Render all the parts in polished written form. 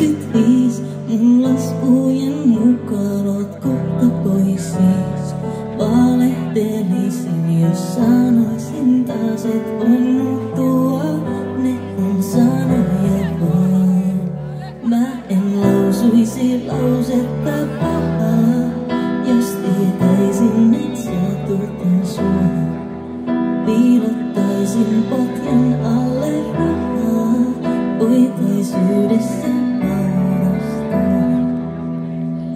25, mun laskujen mukaan oot kohta pois siis. Valehtelisin, jos sanoisin taas, et onnuttua. Ne on sanoja vaan. Mä en lausuisi lausetta pahaa, jos tietäisin, et satutan sua. Piilottaisin potjan alle rahaa, voitais yhdessä naulastaa.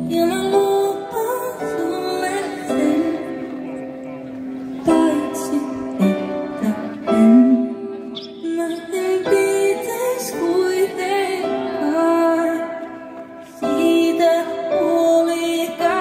Ja mä lupaan sulle sen, paitsi että mä en pitäis kuitenkaan siitä huolikaan.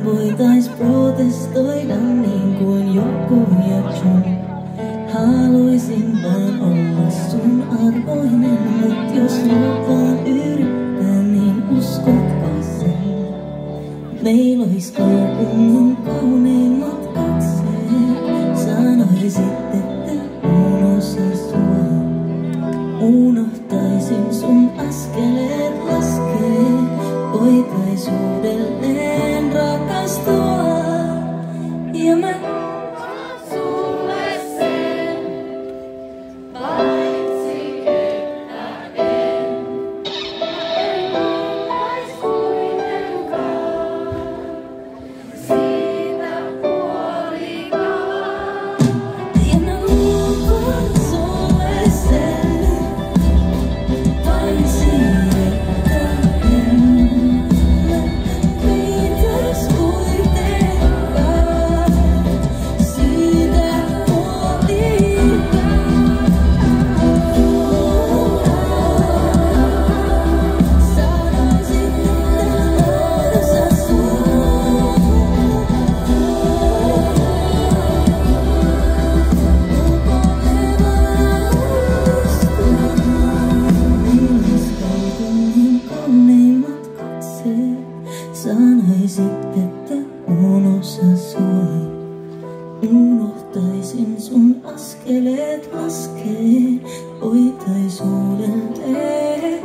Voitais protestoida niin kuin joku jakson. Haluaisin vaan olla sun arvoinen, mut jos lupaan yrittää, niin uskotko sen? Meil ois kaupungin kauneimmat katseet. Sanoisit, että unosa sua. Unohtaisin sun askeleet laskee. Voitais uudelleen rakastua. Ja mä lupaan sulle sen, paitsi että en luotais kuitenkaan siitä huolikaan. Ja mä lupaan sulle sen, paitsi että en. Sanoisit, että unosa sua. Unohtaisin sun askeleet laskee. Voitais uudelleen.